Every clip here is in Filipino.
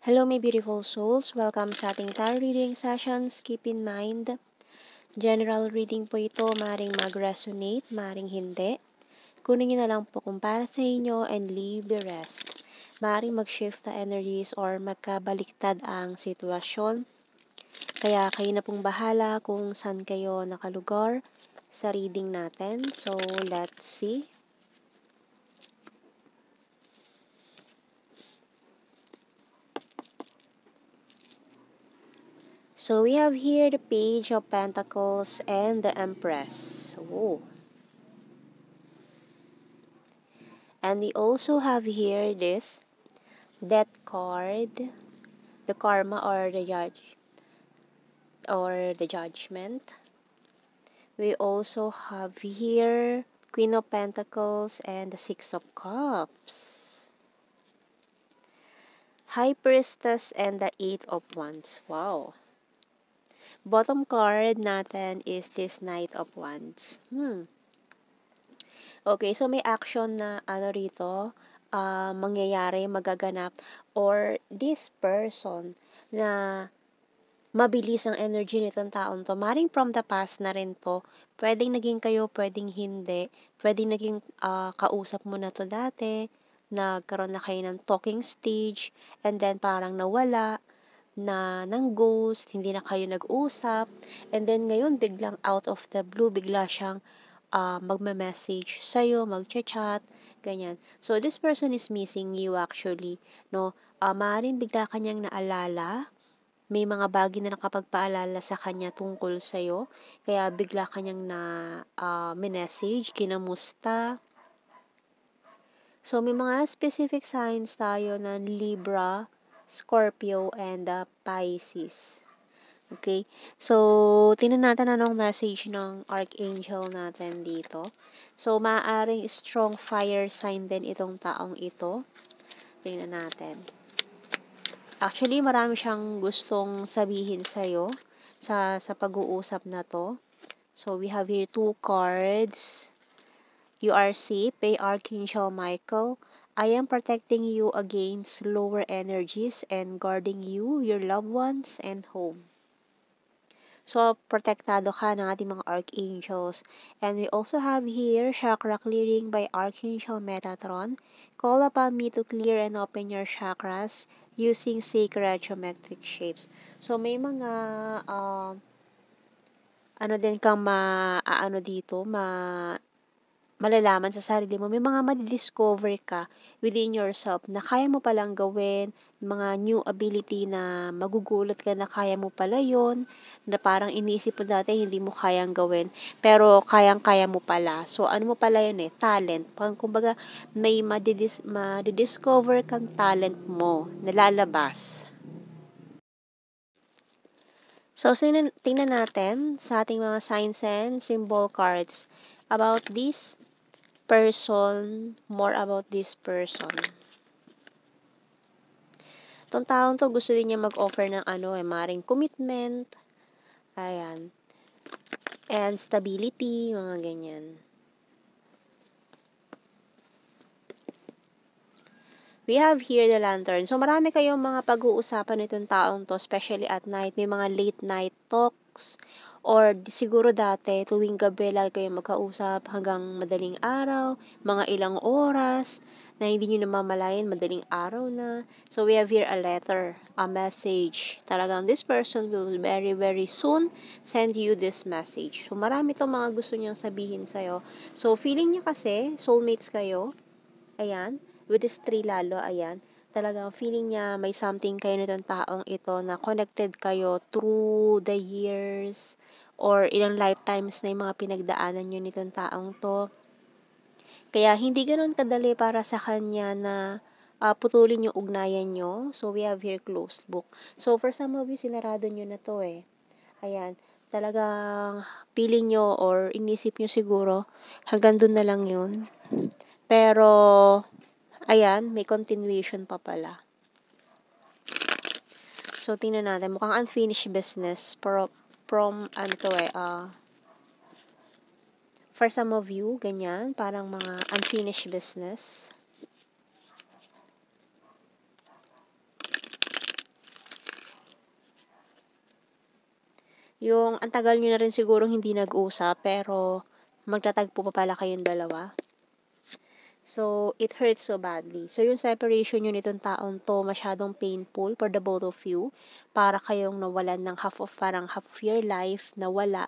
Hello, my beautiful souls. Welcome sa ating tarot reading sessions. Keep in mind, general reading po ito. Maring mag-resonate, maring hindi. Kunin nyo na lang po kung para sa inyo and leave the rest. Maring mag-shift na energies or magkabaliktad ang sitwasyon. Kaya kayo na pong bahala kung saan kayo nakalugar sa reading natin. So, let's see. So, we have here the Page of Pentacles and the Empress. Oh. And we also have here this Death card, the Karma or the Judge or the Judgment. We also have here Queen of Pentacles and the Six of Cups. High Priestess and the Eight of Wands. Wow. Bottom card natin is this Knight of Wands. Okay, so may action na rito, mangyayari, magaganap, or this person na mabilis ang energy nitong taon to. Maring from the past na rin to. Pwedeng naging kayo, pwedeng hindi. Pwedeng naging kausap mo na to dati. Nagkaroon na kayo ng talking stage. And then parang nawala na ng ghost, hindi na kayo nag-usap. And then ngayon, biglang out of the blue, bigla siyang magme-message sa'yo, mag-chat, ganyan. So, this person is missing you actually, no? Maaaring bigla kanyang naalala, may mga bagay na nakapagpaalala sa kanya tungkol sa'yo, kaya bigla kanyang na message, kinamusta. So, may mga specific signs tayo ng Libra, Scorpio, and Pisces. Okay? So, tingnan natin anong message ng Archangel natin dito. So, maaaring strong fire sign din itong taong ito. Tingnan natin. Actually, marami siyang gustong sabihin sa'yo sa pag-uusap na to. So, we have here 2 cards. You are safe by Archangel Michael. I am protecting you against lower energies and guarding you, your loved ones, and home. So, protektado ka ng ating mga archangels. And we also have here chakra clearing by Archangel Metatron. Call upon me to clear and open your chakras using sacred geometric shapes. So, may mga din kang dito, malalaman sa sarili mo, may mga madidiscover ka within yourself na kaya mo palang gawin, mga new ability na magugulat ka na kaya mo pala yon, na parang iniisip mo dati hindi mo kayang gawin, pero kayang-kaya mo pala. So, ano mo pala yun talent. Kumbaga, may madidiscover kang talent mo, nalalabas. So, tingnan natin sa ating mga signs and symbol cards about this person, more about this person. Itong taong to, gusto din niya mag-offer ng maring commitment, ayan, and stability, mga ganyan. We have here the Lantern. So, marami kayong mga pag-uusapan nitong taong to, especially at night. May mga late night talks, or siguro dati, tuwing gabi, lagi kayong magkausap hanggang madaling araw, mga ilang oras, na hindi nyo namamalayan, madaling araw na. So, we have here a letter, a message. Talagang this person will very, very soon send you this message. So, marami itong mga gusto niyang sabihin sa'yo. So, feeling niya kasi, soulmates kayo. Ayan, with this 3 lalo, ayan. Talagang feeling niya may something kayo nitong taong ito na connected kayo through the years or ilang lifetimes na yung mga pinagdaanan nyo nitong taong to. Kaya hindi ganoon kadali para sa kanya na putulin yung ugnayan nyo. So, we have here closed book. So, for some of you, sinarado nyo na to Ayan, talagang feeling nyo or inisip nyo siguro hanggang doon na lang yun. Pero, ayan, may continuation pa pala. So, tingnan natin. Mukhang unfinished business. From for some of you, ganyan. Parang mga unfinished business. Yung ang tagal niyo na rin sigurong hindi nag-usap pero magtatagpo pa pala kayong dalawa. So, it hurts so badly. So, yung separation niyo nitong taong 'to masyadong painful for the both of you. Para kayong nawalan ng parang half of your life nawala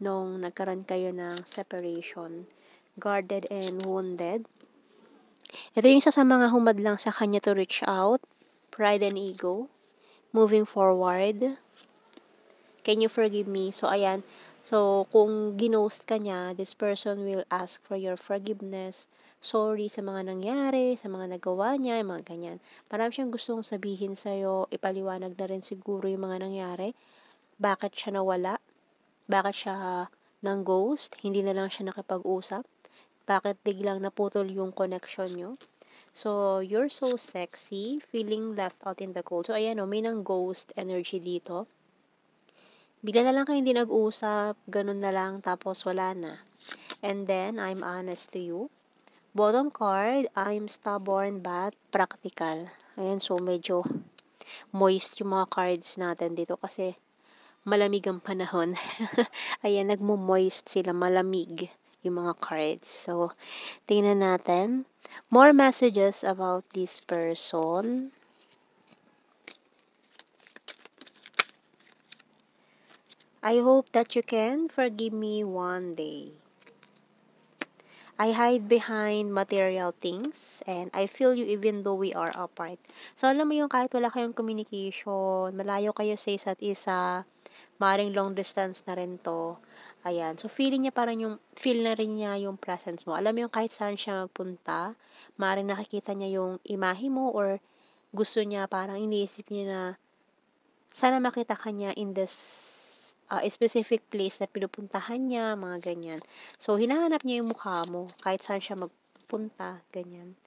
nung nagkaroon kayo ng separation. Guarded and wounded. Ito yung isa sa mga humadlang sa kanya to reach out. Pride and ego. Moving forward. Can you forgive me? So, ayan. So, kung ginost ka niya, this person will ask for your forgiveness. Sorry sa mga nangyari, sa mga nagawa niya, yung mga ganyan. Marami siyang gustong sabihin sa'yo, ipaliwanag na rin siguro yung mga nangyari. Bakit siya nawala? Bakit siya ng ghost? Hindi na lang siya nakipag-usap? Bakit biglang naputol yung connection nyo? So, you're so sexy, feeling left out in the cold. So, ayan o, may nang ghost energy dito. Bigla na lang kayo hindi nag-usap, ganun na lang, tapos wala na. And then, I'm honest to you. Bottom card, I'm stubborn but practical. Ayan, so medyo moist yung mga cards natin dito kasi malamig ang panahon. Ayan, nagmo-moist sila, malamig yung mga cards. So, tingnan natin. More messages about this person. I hope that you can forgive me one day. I hide behind material things and I feel you even though we are apart. So, alam mo yung kahit wala kayong communication, malayo kayo sa isa't isa, maaaring long distance na rin to. Ayan. So, feel na rin niya yung presence mo. Alam mo yung kahit saan siya magpunta, maaaring nakikita niya yung imahe mo or gusto niya, parang iniisip niya na sana makita ka niya in this specific place na pinupuntahan niya, mga ganyan. So, hinahanap niya yung mukha mo kahit saan siya magpunta, ganyan.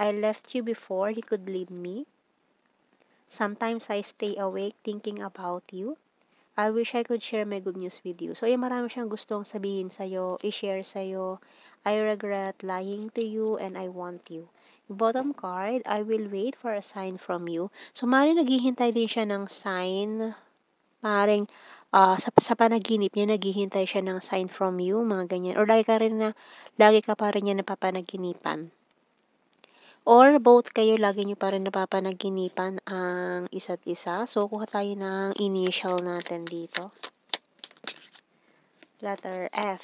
I left you before you could leave me. Sometimes I stay awake thinking about you. I wish I could share my good news with you. So, yung marami siyang gustong sabihin sa'yo, i-share sa'yo. I regret lying to you and I want you. Bottom card, I will wait for a sign from you. So, maaaring naghihintay din siya ng sign. Maaaring sa panaginip niya naghihintay siya ng sign from you, mga ganyan. Or lagi ka pa rin niya napapanaginipan. Or both kayo lagi niyo pa rin napapanaginipan ang isa't isa. So, kuha tayo ng initial natin dito. Letter F.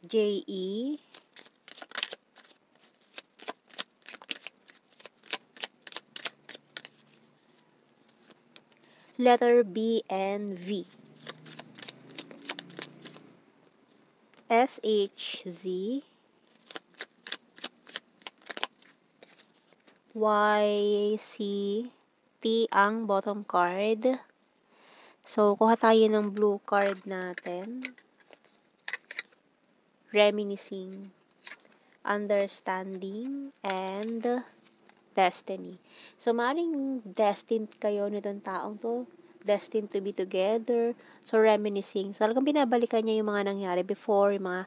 J-E. Letter B and V. S-H-Z. Y-C-T ang bottom card. So, kuha tayo ng blue card natin. Reminiscing, understanding, and destiny. So, maaaring destined kayo nitong taong to. Destined to be together. So, reminiscing. So, talagang binabalikan niya yung mga nangyari before, yung mga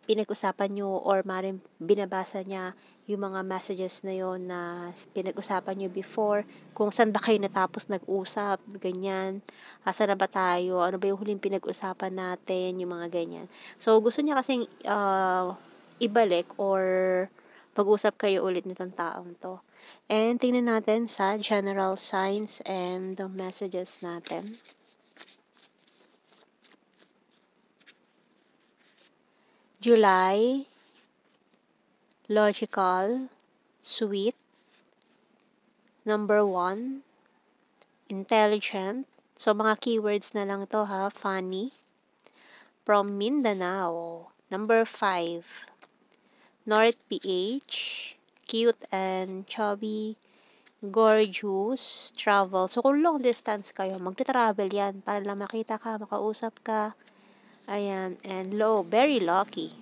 pinag-usapan nyo or maaaring binabasa niya yung mga messages na yon na pinag-usapan nyo before, kung saan ba kayo natapos nag-usap, ganyan, asa na ba tayo, ano ba yung huling pinag-usapan natin, yung mga ganyan. So, gusto niya kasing ibalik or pag-usap kayo ulit nitong taong to. And tingnan natin sa general signs and the messages natin. July, logical, sweet. Number 1, intelligent. So, mga keywords na lang to ha. Funny. From Mindanao. Number 5, North PH. Cute and chubby. Gorgeous. Travel. So, kung long distance kayo, magta-travel yan para lang makita ka, makausap ka. Ayan. And low. Very lucky.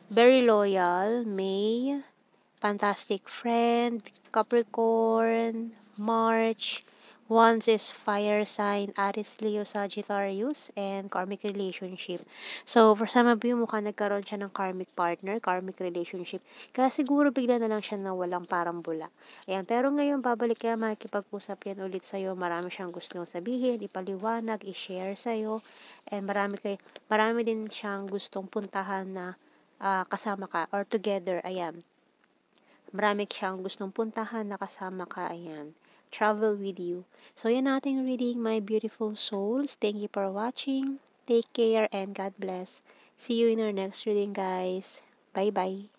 Very loyal. May. Fantastic friend. Capricorn. March. One is fire sign, Aries, Leo, Sagittarius, and karmic relationship. So, for some of you, mukhang nagkaroon siya ng karmic partner, karmic relationship. Kaya siguro bigla na lang siya nawalang parang bula. Ayan, pero ngayon, babalik kaya makikipag-usap yan ulit sa'yo. Marami siyang gustong sabihin, ipaliwanag, i-share sa'yo. And marami din siyang gustong puntahan na kasama ka or together. Ayan. Marami siyang gustong puntahan na kasama ka, ayan. Travel with you. So, yan ating reading, my beautiful souls. Thank you for watching. Take care and God bless. See you in our next reading, guys. Bye-bye.